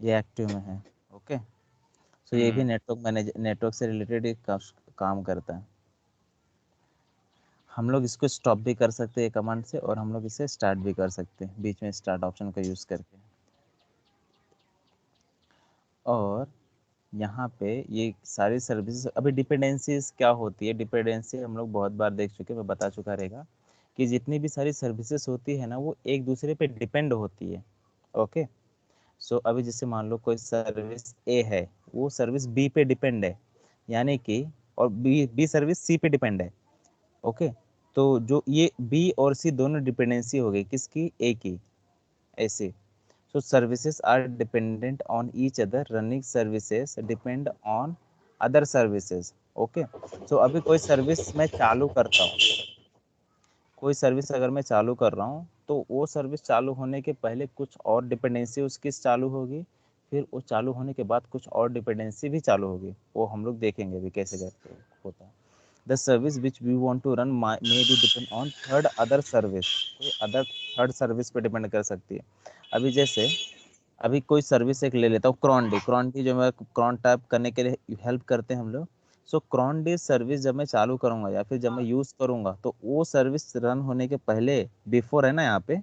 ये एक्टिव में है। ओके, सो ये भी नेटवर्क मैनेजर, नेटवर्क से रिलेटेड एक काम करता है। हम लोग इसको स्टॉप भी कर सकते हैं कमांड से, और हम लोग इसे स्टार्ट भी कर सकते हैं बीच में स्टार्ट ऑप्शन का यूज़ करके। और यहाँ पे ये सारी सर्विसेज, अभी डिपेंडेंसीज क्या होती है, डिपेंडेंसी हम लोग बहुत बार देख चुके, मैं बता चुका रहेगा कि जितनी भी सारी सर्विसेज होती है ना वो एक दूसरे पे डिपेंड होती है। ओके, सो अभी जैसे मान लो कोई सर्विस ए है, वो सर्विस बी पे डिपेंड है, यानी कि, और बी सर्विस सी पे डिपेंड है। ओके, तो जो ये बी और सी दोनों डिपेंडेंसी हो गई किसकी, ए की, ऐसे। So services are dependent on each other. Running services depend on other services. Okay. So अभी कोई सर्विस मैं चालू करता हूँ, कोई सर्विस अगर मैं चालू कर रहा हूँ तो वो सर्विस चालू होने के पहले कुछ और डिपेंडेंसी उसकी चालू होगी, फिर वो चालू होने के बाद कुछ और डिपेंडेंसी भी चालू होगी, वो हम लोग देखेंगे अभी कैसे करके होता है। The service which we want to run may be depend on third other service, कोई अदर थर्ड सर्विस पे डिपेंड कर सकती है। अभी जैसे अभी कोई सर्विस एक ले लेता हूँ, क्रॉन डी। क्रॉन डी जो मैं क्रॉन टाइप करने के लिए हेल्प करते हैं हम लोग। सो क्रॉन डी सर्विस जब मैं चालू करूँगा या फिर जब मैं यूज़ करूँगा तो वो सर्विस रन होने के पहले, बिफोर है ना यहाँ पे,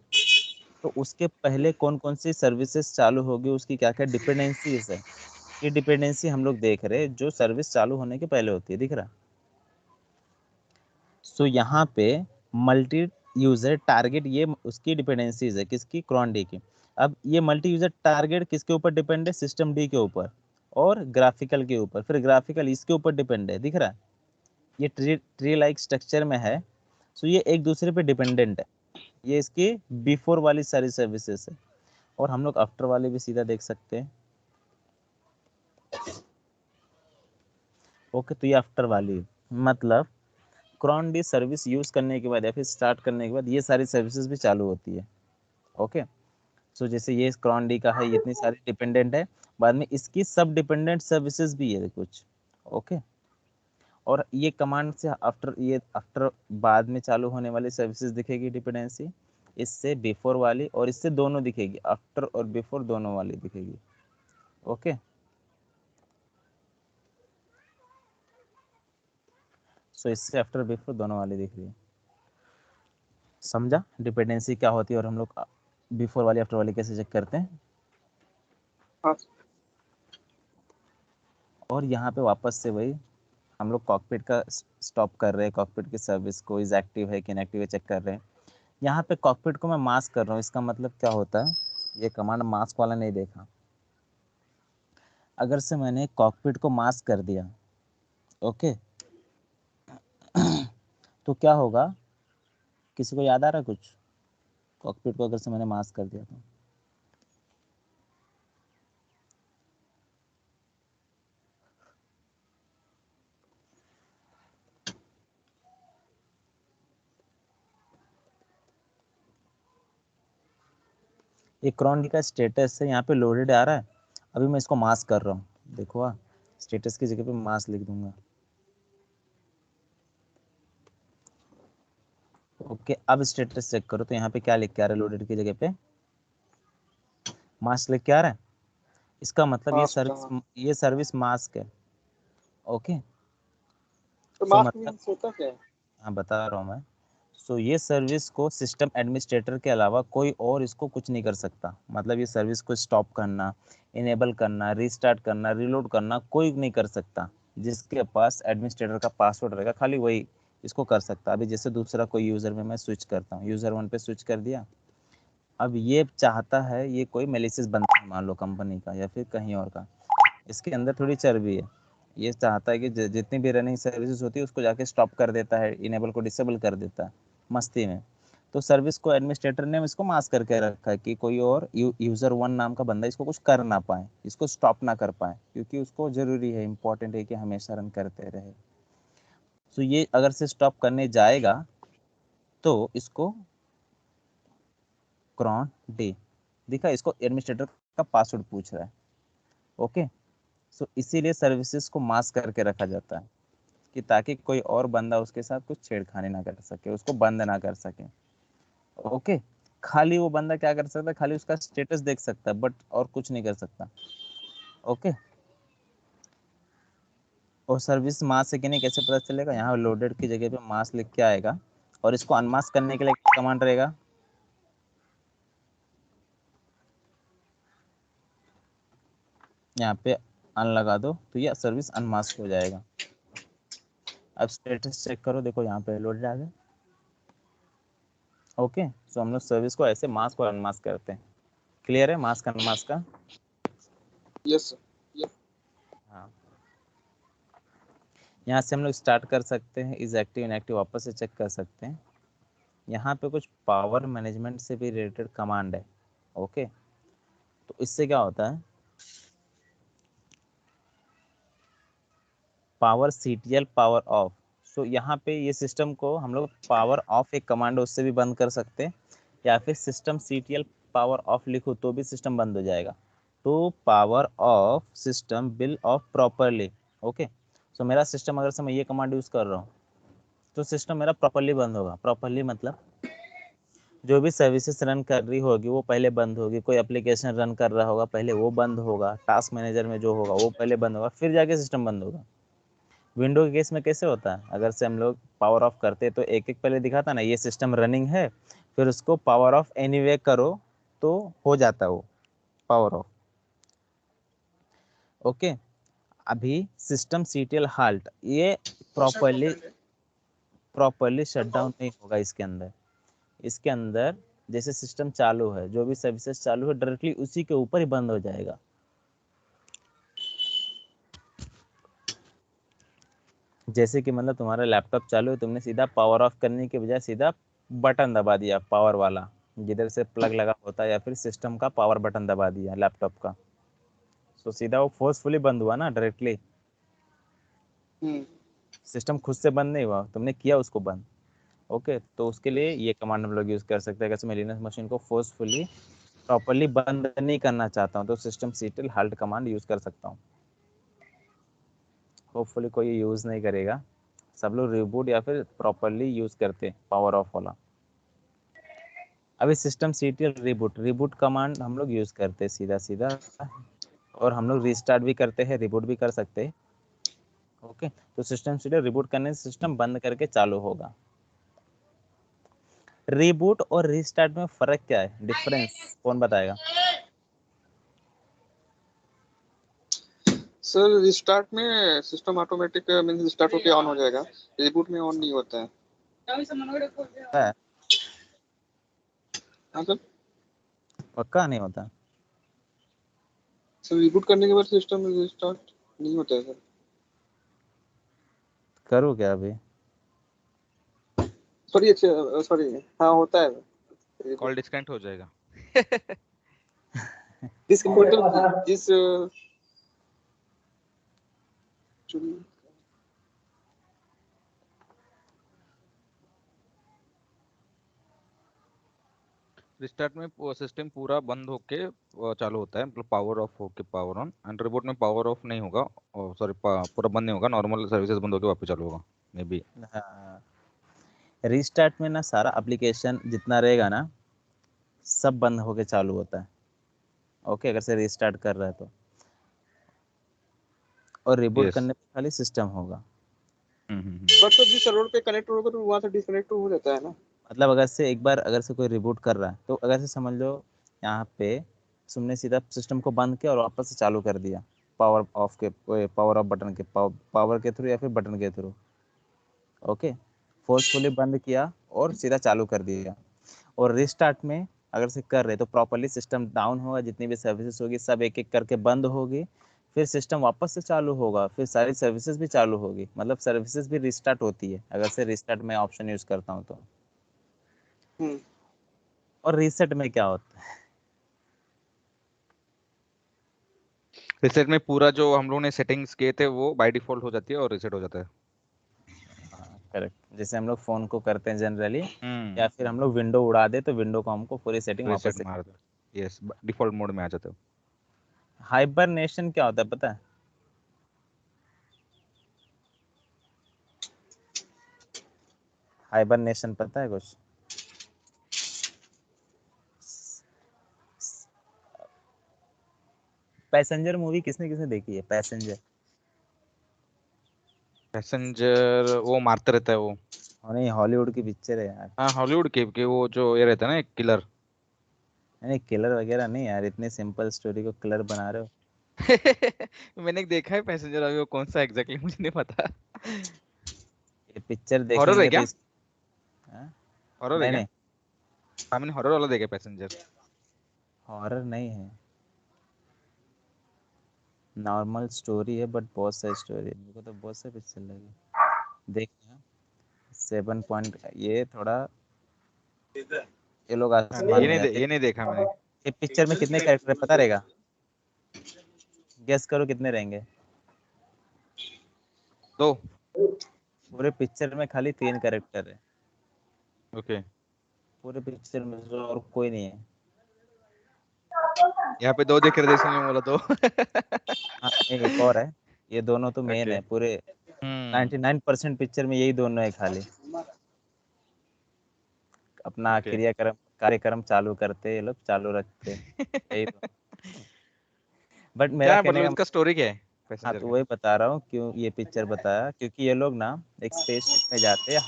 तो उसके पहले कौन कौन सी सर्विसेज चालू होगी, उसकी क्या क्या डिपेंडेंसीज है, ये डिपेंडेंसी हम लोग देख रहे हैं जो सर्विस चालू होने के पहले होती है, दिख रहा। सो यहाँ पे मल्टी यूजर टारगेट, ये उसकी डिपेंडेंसीज है किसकी, क्रॉन डी की। अब ये मल्टी यूजर टारगेट किसके ऊपर डिपेंड है, सिस्टम डी के ऊपर, और ग्राफिकल के ऊपर, फिर ग्राफिकल इसके ऊपर डिपेंड है, दिख रहा है। ये ट्री लाइक स्ट्रक्चर में है। सो ये एक दूसरे पे डिपेंडेंट है, ये इसकी बिफोर वाली सारी सर्विसेज है। और हम लोग आफ्टर वाले भी सीधा देख सकते हैं। ओके, तो ये आफ्टर वाली मतलब क्रॉन डी सर्विस यूज करने के बाद या फिर स्टार्ट करने के बाद ये सारी सर्विसेज भी चालू होती है। ओके, सो जैसे ये क्रॉन डी का है, ये इतनी सारी डिपेंडेंट है, बाद में इसकी सब डिपेंडेंट सर्विसेज भी है कुछ। ओके, और ये कमांड से आफ्टर, ये आफ्टर बाद में चालू होने वाली सर्विसेज दिखेगी डिपेंडेंसी, इससे बिफोर वाली, और इससे दोनों दिखेगी, आफ्टर और बिफोर दोनों वाली दिखेगी। ओके, सो इससे आफ्टर बिफोर दोनों वाली दिख रही है। समझा डिपेंडेंसी क्या होती है और हम लोग बिफोर वाली आफ्टर वाली कैसे चेक करते हैं। हाँ और यहाँ पे वापस से वही हम लोग कॉकपिट का स्टॉप कर रहे हैं, कॉकपिट की सर्विस को इज एक्टिव है कि इनएक्टिव है चेक कर रहे हैं। यहाँ पे कॉकपिट को मैं मास्क कर रहा हूँ, इसका मतलब क्या होता है, ये कमांड मास्क वाला नहीं देखा। अगर से मैंने कॉकपिट को मास्क कर दिया, ओके, तो क्या होगा, किसी को याद आ रहा है कुछ, कॉकपिट को अगर से मैंने मास्क कर दिया तो। ये क्रॉन का स्टेटस है, यहाँ पे लोडेड आ रहा है, अभी मैं इसको मास्क कर रहा हूँ, देखो स्टेटस की जगह पे मास्क लिख दूंगा। ओके, अब स्टेटस चेक करो तो यहाँ पे क्या लिख के आ रहा है, लोडेड की जगह पे मास्क लिख के आ रहा है। इसका मतलब मास्क, हाँ। ये सर्विस मास्क है। ओके, तो सो मास्क मतलब, मीन्स होता क्या है? हाँ बता रहा हूँ मैं। सो ये सर्विस को सिस्टम एडमिनिस्ट्रेटर के अलावा कोई और इसको कुछ नहीं कर सकता, मतलब ये सर्विस को स्टॉप करना, इनेबल करना, रीस्टार्ट करना, रीलोड करना कोई नहीं कर सकता। जिसके पास एडमिनिस्ट्रेटर का पासवर्ड रहेगा खाली वही इसको कर सकता। अभी जैसे दूसरा कोई यूज़र में मैं स्विच करता हूँ, यूज़र 1 पे स्विच कर दिया, अब ये चाहता है, ये कोई मेलिशियस बंदा है मान लो कंपनी का या फिर कहीं और का, इसके अंदर थोड़ी चर्बी है, ये चाहता है कि जितनी भी रनिंग सर्विसेज होती है उसको जाके स्टॉप कर देता है, इनेबल को डिसेबल कर देता है मस्ती में। तो सर्विस को एडमिनिस्ट्रेटर ने इसको मास्क करके रखा है कि कोई और यूज़र 1 नाम का बंदा इसको कुछ कर ना पाए, इसको स्टॉप ना कर पाए, क्योंकि उसको ज़रूरी है, इंपॉर्टेंट है कि हमेशा रन करते रहे। तो ये अगर से स्टॉप करने जाएगा तो इसको क्रॉन डे दिखा, इसको एडमिनिस्ट्रेटर का पासवर्ड पूछ रहा है। ओके, सो इसीलिए सर्विसेज को मास्क करके रखा जाता है कि ताकि कोई और बंदा उसके साथ कुछ छेड़खानी ना कर सके, उसको बंद ना कर सके। ओके, खाली वो बंदा क्या कर सकता है, खाली उसका स्टेटस देख सकता है, बट और कुछ नहीं कर सकता। ओके, और सर्विस मास्क है कि नहीं कैसे पता चलेगा, यहाँ लोडेड की जगह पे मास्क लिख के आएगा, और इसको अनमास्क करने के लिए कमांड रहेगा, यहाँ पे अन लगा दो तो ये सर्विस अनमास्क हो जाएगा। अब स्टेटस चेक करो, देखो यहाँ पे लोडेड आ गया। ओके, सो हम लोग सर्विस को ऐसे मास्क और अनमास्क करते हैं। क्लियर है मास्क अनमास्क का? Yes sir. हाँ, यहाँ से हम लोग स्टार्ट कर सकते हैं, इज एक्टिव इनएक्टिव वापस से चेक कर सकते हैं। यहाँ पे कुछ पावर मैनेजमेंट से भी रिलेटेड कमांड है। ओके, तो इससे क्या होता है, पावर CTL पावर ऑफ। सो यहाँ पे ये सिस्टम को हम लोग पावर ऑफ एक कमांड है उससे भी बंद कर सकते हैं, या फिर सिस्टम CTL पावर ऑफ लिखो तो भी सिस्टम बंद हो जाएगा। तो power off system will off properly. Okay, so मेरा सिस्टम अगर से मैं ये कमांड यूज कर रहा हूँ तो सिस्टम मेरा प्रॉपरली बंद होगा। प्रॉपरली मतलब जो भी सर्विसेज रन कर रही होगी वो पहले बंद होगी, कोई एप्लीकेशन रन कर रहा होगा पहले वो बंद होगा, टास्क मैनेजर में जो होगा वो पहले बंद होगा, फिर जाके सिस्टम बंद होगा। विंडो के केस में कैसे होता है, अगर से हम लोग पावर ऑफ करते तो एक एक पहले दिखाता ना ये सिस्टम रनिंग है, फिर उसको पावर ऑफ एनीवे करो तो हो जाता वो पावर ऑफ। ओके, अभी सिस्टम CTL हाल्ट ये प्रॉपरली शट डाउन नहीं होगा इसके अंदर। इसके अंदर जैसे सिस्टम चालू है, जो भी सर्विसेज चालू है डायरेक्टली उसी के ऊपर ही बंद हो जाएगा। जैसे कि मतलब तुम्हारा लैपटॉप चालू है, तुमने सीधा पावर ऑफ करने के बजाय सीधा बटन दबा दिया पावर वाला, जिधर से प्लग लगा होता है, या फिर सिस्टम का पावर बटन दबा दिया लैपटॉप का, तो सीधा वो फोर्सफुली बंद हुआ ना डायरेक्टली। सिस्टम खुद से बंद नहीं हुआ, तुमने किया उसको बंद। ओके, तो उसके लिए ये कमांड हम लोग यूज कर सकते हैं। अगर मैं लिनक्स मशीन को फोर्सफुली प्रॉपरली बंद नहीं करना चाहता हूँ तो system CTL halt command use कर सकता हूँ। होपफुली कोई यूज नहीं करेगा, सब लोग रिबूट या फिर प्रॉपरली यूज करते पावर ऑफ वाला। अभी सिस्टम CTL रिबूट कमांड हम लोग यूज करते हैं सीधा सीधा, और हम लोग रीस्टार्ट भी करते हैं, रिबूट भी कर सकते हैं। ओके, तो सिस्टम CTL रिबूट करने से सिस्टम बंद करके चालू होगा। रीबूट और रीस्टार्ट में फर्क क्या है, डिफरेंस कौन बताएगा? सर रिस्टार्ट में सिस्टम ऑटोमेटिक मींस स्टार्ट होके ऑन हो जाएगा, रिबूट में ऑन नहीं होता है। है, हाँ सर। पक्का नहीं होता? सर रिबूट करने के बाद सिस्टम रिस्टार्ट नहीं होता है सर। करूँ क्या अभी? सॉरी, अच्छा सॉरी, हाँ होता है रिबूट। कॉल डिस्कनेक्ट हो जाएगा। मतलब जिस रिस्टार्ट में सिस्टम पूरा बंद होके चालू होता है, मतलब पावर ऑफ होके पावर ऑन, एंड रिबूट में पावर ऑफ नहीं होगा, और सॉरी पूरा बंद नहीं होगा, नॉर्मल सर्विसेज बंद होके वापस चालू होगा मे बी। हाँ, रीस्टार्ट में ना सारा एप्लीकेशन जितना रहेगा ना सब बंद होके चालू होता है। ओके, अगर से रीस्टार्ट कर रहा है तो, और रिबूट यस। करने पे खाली सिस्टम होगा। बट तो जिस सर्वर पे कनेक्ट होगा तो वहां से डिस्कनेक्ट हो जाता है ना। मतलब अगर से एक बार अगर से कोई रिबूट कर रहा है तो अगर से समझ लो यहाँ पे तुमने सीधा सिस्टम को बंद किया और वापस से चालू कर दिया, पावर ऑफ के, पावर ऑफ बटन के, पावर के थ्रू या फिर बटन के थ्रू। ओके, फोर्सफुली बंद किया और सीधा चालू कर दिया। और रिस्टार्ट में अगर से कर रहे तो प्रॉपरली सिस्टम डाउन होगा, जितनी भी सर्विसेज होगी सब एक एक करके बंद होगी, फिर सिस्टम वापस से चालू होगा, फिर सारी सर्विसेज भी चालू होगी, मतलब सर्विसेज भी रिस्टार्ट होती है अगर से रिस्टार्ट में ऑप्शन यूज करता हूँ तो। हम्म। और रीसेट में क्या होता है? रिसेट में पूरा जो हम लोगों ने सेटिंग्स किए थे वो बाय डिफॉल्ट हो जाती है और रिसेट हो जाता है। करेक्ट, जैसे हम लोग फोन को करते हैं जनरली, या हम्म। फिर हम लोग विंडो उड़ा दे तो विंडो को हमको पूरी सेटिंग वापस रिसेट से। मार दो। यस, डिफॉल्ट मोड में आ जाते हो। हाइबरनेशन क्या होता है पता है? हाइबरनेशन पता है कुछ? पैसेंजर मूवी किसने किसने देखी है, पैसेंजर? पैसेंजर वो मारते रहता है वो। और नहीं, हॉलीवुड की पिक्चर है यार। हाँ हॉलीवुड के वो जो ये रहता है ना, एक किलर। नहीं, किलर वगैरह नहीं यार, इतने सिंपल स्टोरी को किलर बना रहे हो। मैंने देखा है पैसेंजर, अभी वो कौन सा एग्जैक्टली मुझे नहीं पता। ये पिक्चर हॉरर है देखेंगे तो क्या? इस, हाँ? हॉरर है नहीं क्या? नहीं, हाँ मैंने हॉरर वाला देखा पैसेंजर। हॉरर नहीं है, नॉर्मल स्टोरी है, बट बहुत सारी स्टोरी है, मेरे को तो बहुत सारी पिक्चर लगी। देखना, 7 पॉइंट, ये थोड़ा, ये लोग आसमान में जाते हैं। ये नहीं देखा मैंने। ये पिक्चर में कितने कैरेक्टर है पता रहेगा? गेस करो कितने रहेंगे? दो। पूरे पिक्चर में खाली 3 कैरेक्टर है, ओके। पूरे पिक्चर में तो और कोई नहीं है। यहाँ पे दो देख रहे थे इसलिए मैं बोला दो। हाँ नहीं, एक और है, ये दोनों तो मेन ओके। है पूरे। हम्म। 99% पिक्चर में यही दोनों है खाली, अपना ओके। क्रियाक्रम कार्यक्रम चालू करते ये लोग, चालू रखते, यही तो। बट मेरा क्या है कहने मतलब का, इसका स्टोरी क्या है हाँ पैसेंजर तो का? वही बता रहा हूँ क्यों ये पिक्चर बताया, क्योंकि ये लोग ना एक स्पेसशिप में जाते हैं,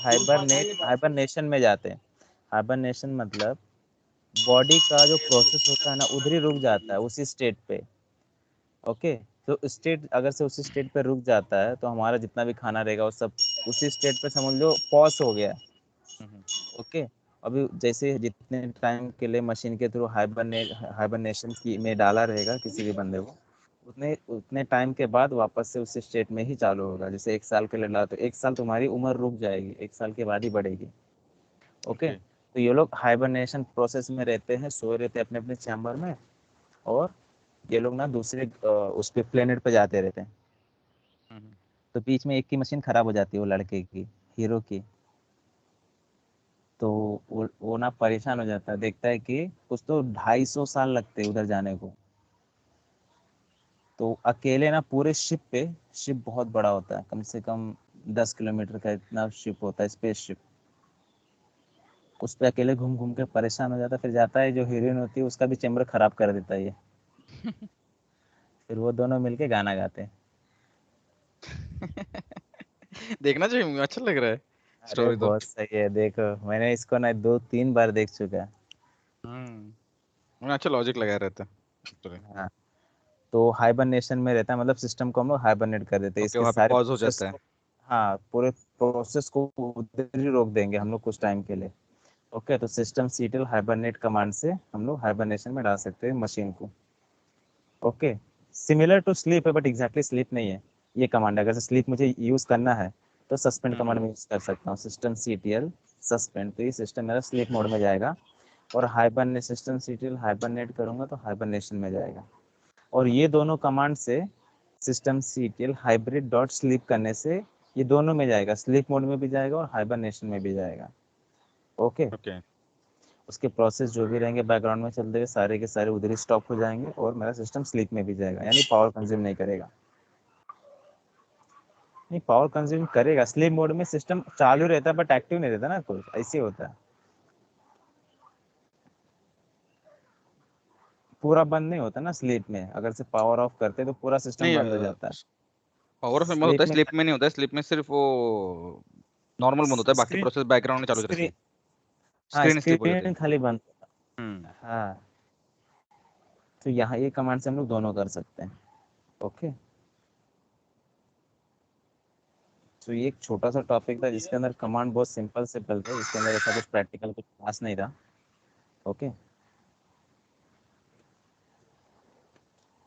हाइबरनेशन में जाते हैं। हाइबरनेशन मतलब बॉडी का जो प्रोसेस होता है ना उधर ही रुक जाता है, उसी स्टेट पे। ओके, तो स्टेट अगर से उसी स्टेट पे रुक जाता है तो हमारा जितना भी खाना रहेगा वो सब उसी स्टेट पे समझ लो पॉज हो गया। हम्म। ओके, अभी जैसे जितने टाइम के लिए मशीन के थ्रू हाइबरनेशन की में डाला रहेगा किसी भी बंदे को, उतने उतने टाइम के बाद वापस से उस स्टेट में ही चालू होगा। जैसे 1 साल के लिए डाला तो 1 साल तुम्हारी उम्र रुक जाएगी, 1 साल के बाद ही बढ़ेगी। Okay, okay. तो ये लोग हाइबरनेशन प्रोसेस में रहते हैं, सोए रहते हैं अपने अपने चैम्बर में, और ये लोग ना दूसरे उस पे प्लेनेट पे जाते रहते हैं। हम्म। तो बीच में एक की मशीन खराब हो जाती है, वो लड़के की, हीरो की। तो वो ना परेशान हो जाता है, देखता है कि कुछ तो 250 साल लगते हैं उधर जाने को। तो अकेले ना पूरे शिप पे, शिप बहुत बड़ा होता है, कम से कम 10 किलोमीटर का इतना शिप होता है, स्पेस शिप। उस पे अकेले घूम घूम के परेशान हो जाता है, फिर जाता है जो हीरोइन होती है उसका भी चैम्बर खराब कर देता है ये। फिर वो दोनों मिलके गाना गाते हैं। देखना चाहिए मुझे, अच्छा लग रहा है। अरे स्टोरी तो बहुत सही है, देखो मैंने इसको ना 2-3 बार देख चुका। मुझे अच्छा लॉजिक लगाए रहते हैं एक्चुअली। हाँ, तो हाइबरनेशन में रहता है, मतलब सिस्टम को हम लोग हाइबरनेट कर देते हैं, ओके, इसके वहाँ पे सारे पॉज हो प्रोसेस जाता है। को। हाँ, पूरे प्रोसेस को उधर ही रोक देंगे हम लोग कुछ टाइम के लिए। ओके, तो सिस्टम सीटल हाइबरनेट कमांड से हम लोग हाइबरनेशन में डाल सकते हैं मशीन को। ओके, सिमिलर टू स्लीप है बट एग्जैक्टली स्लीप नहीं है ये कमांड। अगर से स्लीप मुझे यूज करना है तो सस्पेंड कमांड में यूज कर सकता हूँ, सिस्टम सीटीएल सस्पेंड, तो ये सिस्टम मेरा स्लीप मोड में जाएगा। और हाइबरनेट, सिस्टम सीटीएल हाइबरनेट करूंगा तो हाइबरनेशन में जाएगा। और ये दोनों कमांड से system CTL hybrid dot sleep करने से ये दोनों में जाएगा, स्लीप मोड में भी जाएगा और हाइबरनेशन में भी जाएगा। ओके, ओके, उसके प्रोसेस जो भी रहेंगे बैकग्राउंड में चलते हुए सारे के सारे उधर ही स्टॉप हो जाएंगे और मेरा सिस्टम स्लीप में भी जाएगा, यानी पावर कंज्यूम नहीं करेगा। नहीं, पावर कंज्यूम करेगा, स्लीप मोड में सिस्टम चालू रहता है बट एक्टिव नहीं रहता ना, कुछ ऐसे होता है, पूरा बंद नहीं होता ना स्लीप में। अगर से पावर ऑफ करते तो पूरा सिस्टम नहीं बंद हो जाता है। पावर ऑफ में होता है, स्लीप में स्लीप में नहीं होता है। स्लीप में सिर्फ वो नॉर्मल बंद होता है, बाकी स्क्रीन प्रोसेस बैकग्राउंड में चालू रहती स्क्रीन है। हाँ, स्क्रीन स्लीप हो जाती है। स्क्रीन खाली बंद। हम्म हाँ, तो यहाँ ये कमांड से हम लोग दोनों कर सकते हैं। ओके, तो ये एक छोटा सा टॉपिक था जिसके अंदर कमांड बहुत सिंपल सिंपल थे, जिसके अंदर ऐसा कुछ प्रैक्टिकल कुछ खास नहीं था। ओके,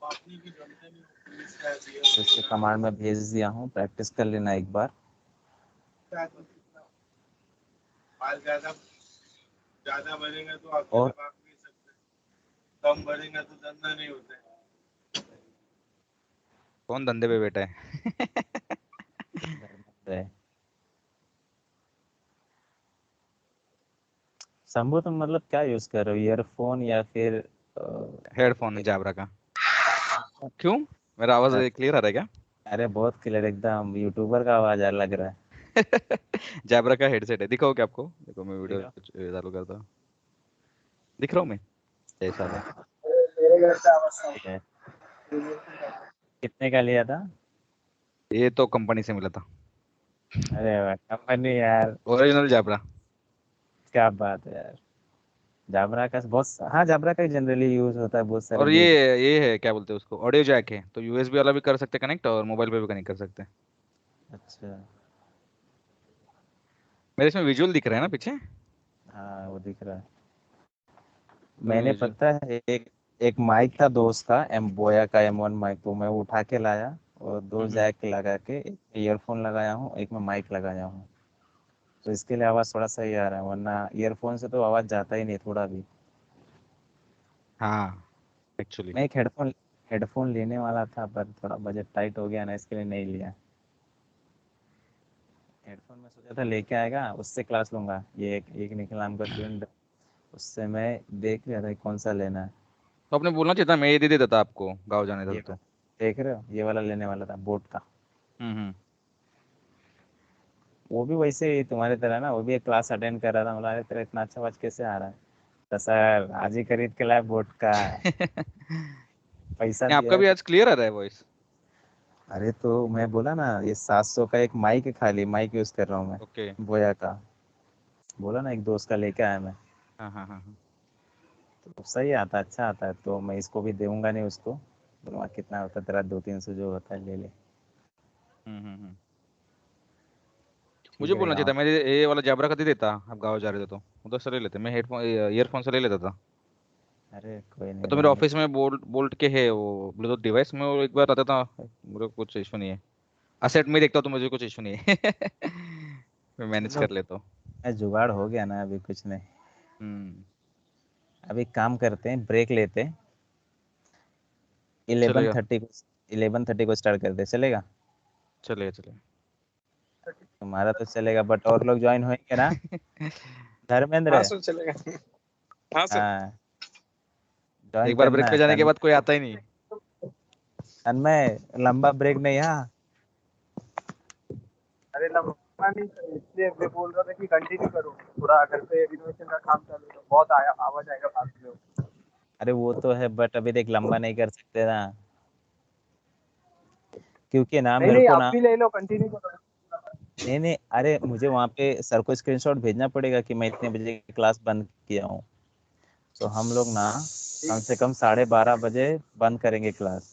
तो इसके कमांड में भेज दिया हूँ, प्रैक्टिस कर लेना एक बार। ज्यादा भरेगा तो आप और दबा नहीं सकते, कम भरेगा तो धंधा नहीं होता है। कौन धंधे पे बैठा है? धर्मेंद्र है। शंभू, तुम मतलब क्या यूज कर रहे हो, ईयरफोन या फिर हेडफोन जाबरा का। क्यों, मेरा आवाज क्लियर आ रहा है क्या? अरे बहुत क्लियर, एकदम यूट्यूबर का आवाज लग रहा है। जाबरा का हेडसेट है, दिखाओ क्या आपको? देखो मैं वीडियो देखो। कुछ चालू करता हूँ। दिख रहा हूँ मैं? जैसा है। मेरे घर पे आवाज ठीक है, कितने का लिया था? ये तो कंपनी से मिला था, अरे वाह, कंपनी यार, ओरिजिनल जाबरा। क्या बात है यार। जाबरा का बहुत, हाँ जाबरा का जनरली यूज होता है बहुत सारे और गेम। ये है क्या बोलते हैं उसको, ऑडियो जैक है, तो यूएसबी वाला भी कर सकते हैं कनेक्ट, और मोबाइल पे भी कनेक्ट कर सकते हैं। अच्छा, मेरे इसमें विजुअल दिख रहा है ना पीछे? हाँ वो दिख रहा है। तो मैंने विजुअल। पता है एक एक माइक था दोस्त का, एम बोया का M1 माइक, तो मैं वो उठा के लाया और दो हम्म जैक लगा के एक ईयरफोन लगाया हूँ, एक में माइक लगाया हूँ, तो इसके लिए आवाज़ थोड़ा सही आ रहा है, वरना ईयरफोन से तो आवाज़ जाता ही नहीं थोड़ा भी। हाँ, एक्चुअली। मैं एक हेडफोन हेडफोन लेने वाला था पर थोड़ा बजट टाइट हो गया ना, इसके लिए नहीं लिया। हेडफोन में सोचा था लेके आएगा उससे क्लास लूंगा, ये एक निखिल नाम का स्टूडेंट, उससे मैं देख रहा था कि कौन सा लेना है। तो आपने बोलना चाहिए था, मैं ये दे देता था आपको गाँव जाने था ये तो। देख रहे हो, ये वाला लेने वाला था बोट का। हम्म। वो भी वैसे ही तुम्हारी तरह ना, वो भी एक क्लास अटेंड कर रहा था, बोला अरे तेरा इतना अच्छा आवाज कैसे आ रहा है, तो सर आज ही खरीद के लाए बोट का, पैसा नहीं, दिया आपका है भी तो। आज क्लियर आ रहा है वॉइस। अरे तो मैं बोला ना ये 700 का एक माइक है, खाली माइक यूज कर रहा हूँ मैं, ओके। बोया का। बोला ना एक दोस्त का लेके आया मैं, हाँ हाँ हाँ हाँ। तो सही आता है, अच्छा आता है, तो मैं इसको भी दूंगा नहीं उसको, बोलूँगा कितना होता है तेरा, 200-300 जो होता है ले ले। हम्म। ठीक मुझे है रे बोलना चाहिए गाँव। था, मैं ये वाला जाबरा का दे देता, आप गाँव जा रहे थे तो उधर से ले लेते, मैं हेडफोन ईयरफोन से ले लेता था। अरे कोई या नहीं, तो मेरे रहने दो। ऑफिस में बोल्ट बोल्ट के है वो ब्लूटूथ डिवाइस में, वो एक बार आता था, मुझे कुछ इशू नहीं है। असेट में देखता हूँ तो मुझे कुछ इशू नहीं है। मैं मैनेज चलो, कर लेता हूँ। जुगाड़ हो गया ना, अभी कुछ नहीं। हम्म। अभी काम करते हैं, ब्रेक लेते हैं, इलेवन चलेगा थर्टी को 11:30 को स्टार्ट करते हैं, चलेगा? चलेगा चलेगा। तुम्हारा तो चलेगा बट और लोग ज्वाइन होंगे ना? हाँ धर्मेंद्र, सर चलेगा। हाँ सर। हाँ ज्वाइन एक बार ब्रेक करना पे है। जाने के बाद कोई आता ही नहीं। तन्मय, लंबा ब्रेक नहीं, हाँ। अरे लंबा नहीं सर, इसलिए मैं बोल रहा था कि कंटिन्यू करो, थोड़ा घर पे रिनोवेशन का काम चालू है, बहुत आया आवाज आएगा बाद में। अरे वो तो है बट अभी देख लंबा नहीं कर सकते ना, क्योंकि ना नहीं मेरे नहीं, को आप ना, भी ले लो, कंटिन्यू करो। नहीं नहीं, अरे मुझे वहाँ पे सर को स्क्रीनशॉट भेजना पड़ेगा कि मैं इतने बजे क्लास बंद किया हूँ। तो हम लोग ना कम से कम 12:30 बजे बंद करेंगे क्लास।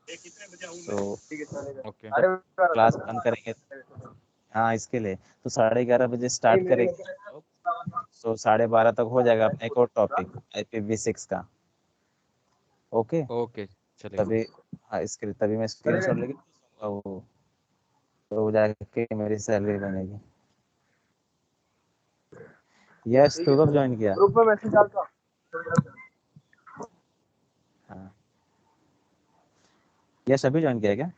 तो ठीक है चलेगा। ओके अरे क्लास बंद करेंगे, हाँ इसके लिए तो 11:30 बजे स्टार्ट करेंगे हम लोग। तो 12:30 तक हो जाएगा अपने एक और टॉपिक IPv6 का। ओके, ओके चलेगा। तभी हाँ इसके लिए तभी मैं स्क्रीनशॉट लेके भेजूंगा वो, तो जाके मेरी सैलरी बनेगी। यस, तू कब ज्वाइन किया? ग्रुप में मैसेज डालता हूँ। हाँ, यस अभी ज्वाइन किया क्या?